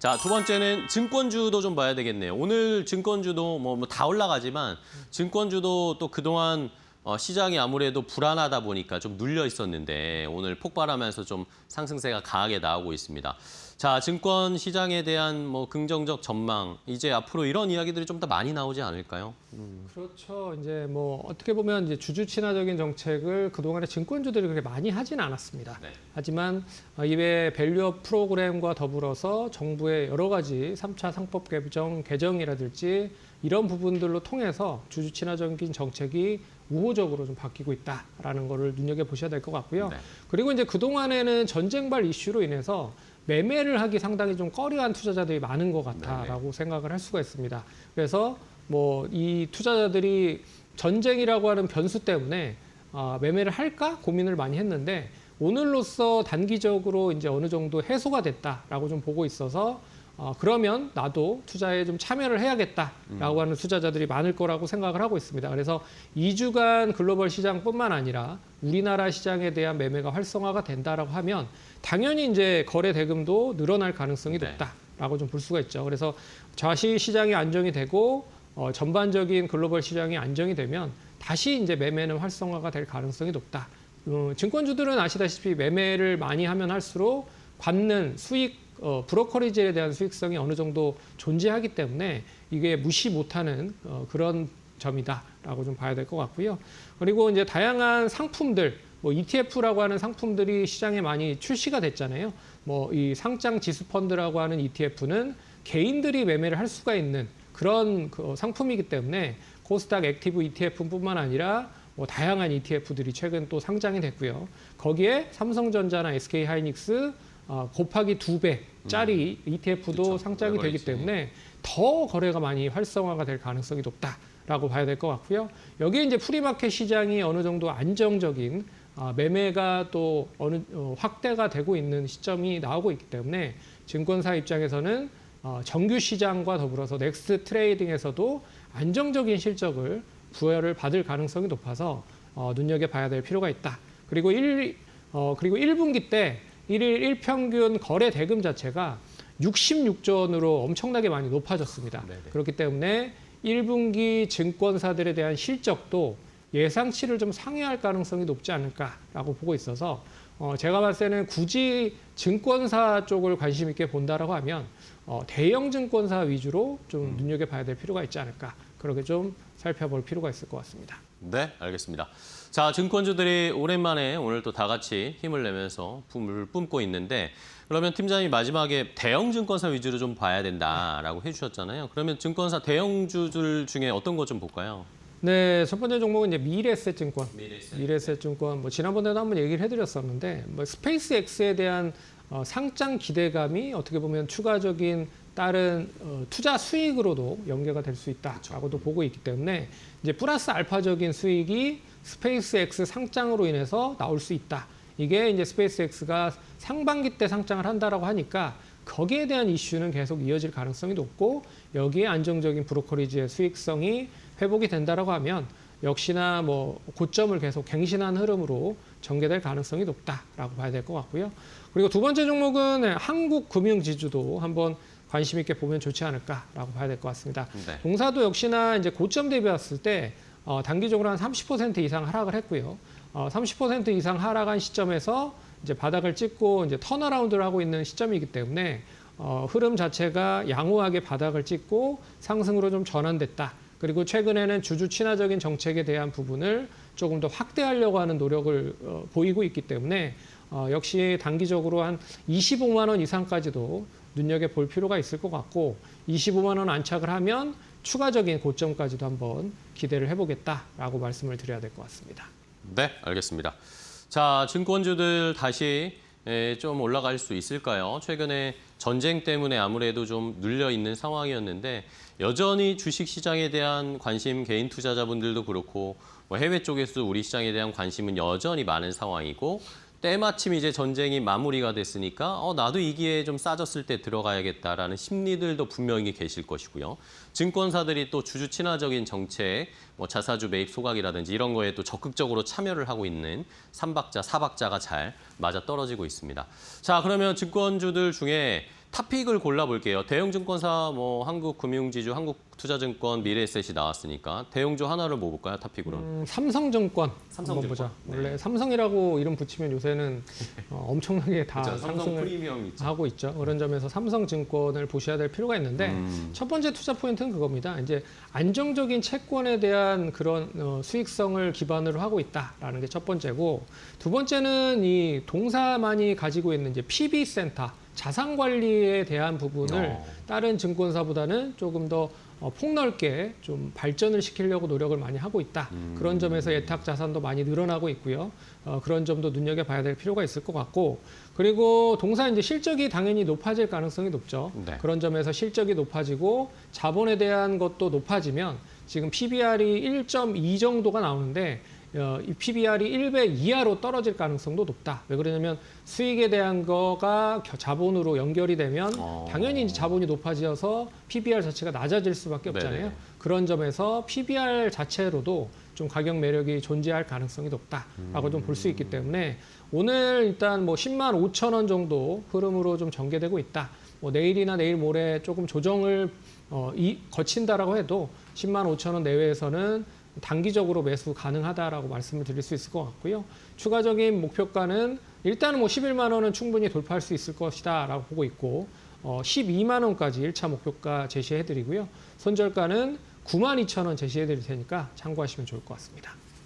자, 두 번째는 증권주도 좀 봐야 되겠네요. 오늘 증권주도 뭐 다 올라가지만 증권주도 또 그동안 시장이 아무래도 불안하다 보니까 좀 눌려 있었는데 오늘 폭발하면서 좀 상승세가 강하게 나오고 있습니다. 자, 증권 시장에 대한 뭐 긍정적 전망, 이제 앞으로 이런 이야기들이 좀 더 많이 나오지 않을까요? 그렇죠. 이제 뭐 어떻게 보면 이제 주주 친화적인 정책을 그동안에 증권주들이 그렇게 많이 하지는 않았습니다. 네. 하지만 이외 밸류업 프로그램과 더불어서 정부의 여러 가지 3차 상법 개정이라든지 이런 부분들로 통해서 주주 친화적인 정책이 우호적으로 좀 바뀌고 있다라는 거를 눈여겨보셔야 될 것 같고요. 네. 그리고 이제 그동안에는 전쟁발 이슈로 인해서 매매를 하기 상당히 좀 꺼려한 투자자들이 많은 것 같다라고 생각을 할 수가 있습니다. 그래서 뭐 이 투자자들이 전쟁이라고 하는 변수 때문에 매매를 할까 고민을 많이 했는데 오늘로써 단기적으로 이제 어느 정도 해소가 됐다라고 좀 보고 있어서 그러면 나도 투자에 좀 참여를 해야겠다라고 하는 투자자들이 많을 거라고 생각을 하고 있습니다. 그래서 2주간 글로벌 시장뿐만 아니라 우리나라 시장에 대한 매매가 활성화가 된다라고 하면 당연히 이제 거래 대금도 늘어날 가능성이 높다라고 좀 볼 수가 있죠. 그래서 좌시 시장이 안정이 되고 전반적인 글로벌 시장이 안정이 되면 다시 이제 매매는 활성화가 될 가능성이 높다. 증권주들은 아시다시피 매매를 많이 하면 할수록 받는 수익 브로커리지에 대한 수익성이 어느 정도 존재하기 때문에 이게 무시 못하는 그런 점이다라고 좀 봐야 될 것 같고요. 그리고 이제 다양한 상품들, 뭐 ETF라고 하는 상품들이 시장에 많이 출시가 됐잖아요. 뭐 이 상장 지수 펀드라고 하는 ETF는 개인들이 매매를 할 수가 있는 그런 상품이기 때문에 코스닥 액티브 ETF뿐만 아니라 뭐 다양한 ETF들이 최근 또 상장이 됐고요. 거기에 삼성전자나 SK하이닉스 곱하기 2배짜리 ETF도 그쵸, 상장이 되기 때문에 더 거래가 많이 활성화가 될 가능성이 높다라고 봐야 될 것 같고요. 여기에 이제 프리마켓 시장이 어느 정도 안정적인 매매가 또 확대가 되고 있는 시점이 나오고 있기 때문에 증권사 입장에서는 정규 시장과 더불어서 넥스트 트레이딩에서도 안정적인 실적을 부여를 받을 가능성이 높아서 눈여겨봐야 될 필요가 있다. 그리고 1분기 때 일일 일평균 거래 대금 자체가 66조 원으로 엄청나게 많이 높아졌습니다. 네네. 그렇기 때문에 1분기 증권사들에 대한 실적도 예상치를 좀 상회할 가능성이 높지 않을까라고 보고 있어서 제가 봤을 때는 굳이 증권사 쪽을 관심 있게 본다라고 하면 대형 증권사 위주로 좀 눈여겨봐야 될 필요가 있지 않을까. 그렇게 좀 살펴볼 필요가 있을 것 같습니다. 네, 알겠습니다. 자, 증권주들이 오랜만에 오늘 또 다 같이 힘을 내면서 붐을 뿜고 있는데 그러면 팀장님이 마지막에 대형 증권사 위주로 좀 봐야 된다라고 해주셨잖아요. 그러면 증권사 대형주들 중에 어떤 거 좀 볼까요? 네, 첫 번째 종목은 이제 미래에셋증권. 미래에셋. 미래에셋증권. 뭐 지난번에도 한번 얘기를 해드렸었는데, 뭐 스페이스X에 대한 상장 기대감이 어떻게 보면 추가적인 다른 투자 수익으로도 연계가 될 수 있다라고도 보고 있기 때문에 이제 플러스 알파적인 수익이 스페이스X 상장으로 인해서 나올 수 있다. 이게 이제 스페이스X가 상반기 때 상장을 한다라고 하니까 거기에 대한 이슈는 계속 이어질 가능성이 높고 여기에 안정적인 브로커리지의 수익성이 회복이 된다라고 하면 역시나 뭐 고점을 계속 갱신한 흐름으로 전개될 가능성이 높다라고 봐야 될 것 같고요. 그리고 두 번째 종목은 한국금융지주도 한번 관심 있게 보면 좋지 않을까라고 봐야 될 것 같습니다. 네. 동사도 역시나 이제 고점 대비했을 때 단기적으로 한 30% 이상 하락을 했고요. 30% 이상 하락한 시점에서 이제 바닥을 찍고 이제 턴어라운드를 하고 있는 시점이기 때문에 흐름 자체가 양호하게 바닥을 찍고 상승으로 좀 전환됐다. 그리고 최근에는 주주 친화적인 정책에 대한 부분을 조금 더 확대하려고 하는 노력을 보이고 있기 때문에 역시 단기적으로 한 25만 원 이상까지도 눈여겨볼 필요가 있을 것 같고 25만 원 안착을 하면 추가적인 고점까지도 한번 기대를 해보겠다라고 말씀을 드려야 될 것 같습니다. 네, 알겠습니다. 자, 증권주들 다시 좀 올라갈 수 있을까요? 최근에 전쟁 때문에 아무래도 좀 눌려 있는 상황이었는데 여전히 주식 시장에 대한 관심, 개인 투자자분들도 그렇고 뭐 해외 쪽에서도 우리 시장에 대한 관심은 여전히 많은 상황이고 때마침 이제 전쟁이 마무리가 됐으니까 나도 이 기회에 좀 싸졌을 때 들어가야겠다라는 심리들도 분명히 계실 것이고요. 증권사들이 또 주주 친화적인 정책, 뭐 자사주 매입 소각이라든지 이런 거에 또 적극적으로 참여를 하고 있는 3박자, 4박자가 잘 맞아 떨어지고 있습니다. 자, 그러면 증권주들 중에 탑픽을 골라볼게요. 대형증권사, 뭐 한국금융지주, 한국투자증권, 미래에셋이 나왔으니까 대형주 하나를 모을까요? 탑픽으로. 삼성증권 삼성증권. 한번 보자. 네. 원래 삼성이라고 이름 붙이면 요새는 엄청나게 다 그렇죠. 삼성 상승을 프리미엄 있죠. 하고 있죠. 그런 점에서 삼성증권을 보셔야 될 필요가 있는데 첫 번째 투자 포인트는 그겁니다. 이제 안정적인 채권에 대한 그런 수익성을 기반으로 하고 있다라는 게 첫 번째고, 두 번째는 이 동사만이 가지고 있는 이제 PB 센터 자산 관리에 대한 부분을 다른 증권사보다는 조금 더 폭넓게 좀 발전을 시키려고 노력을 많이 하고 있다. 그런 점에서 예탁 자산도 많이 늘어나고 있고요. 그런 점도 눈여겨봐야 될 필요가 있을 것 같고, 그리고 동사 이제 실적이 당연히 높아질 가능성이 높죠. 네. 그런 점에서 실적이 높아지고 자본에 대한 것도 높아지면 지금 PBR이 1.2 정도가 나오는데 이 PBR이 1배 이하로 떨어질 가능성도 높다. 왜 그러냐면 수익에 대한 거가 자본으로 연결이 되면 당연히 이제 자본이 높아져서 PBR 자체가 낮아질 수밖에 없잖아요. 네네. 그런 점에서 PBR 자체로도 좀 가격 매력이 존재할 가능성이 높다라고 좀 볼 수 있기 때문에 오늘 일단 뭐 10만 5천 원 정도 흐름으로 좀 전개되고 있다. 뭐 내일이나 내일 모레 조금 조정을 거친다라고 해도 10만 5천 원 내외에서는 단기적으로 매수 가능하다라고 말씀을 드릴 수 있을 것 같고요. 추가적인 목표가는 일단은 뭐 11만 원은 충분히 돌파할 수 있을 것이다라고 보고 있고 12만 원까지 1차 목표가 제시해 드리고요. 손절가는 9만 2천 원 제시해 드릴 테니까 참고하시면 좋을 것 같습니다.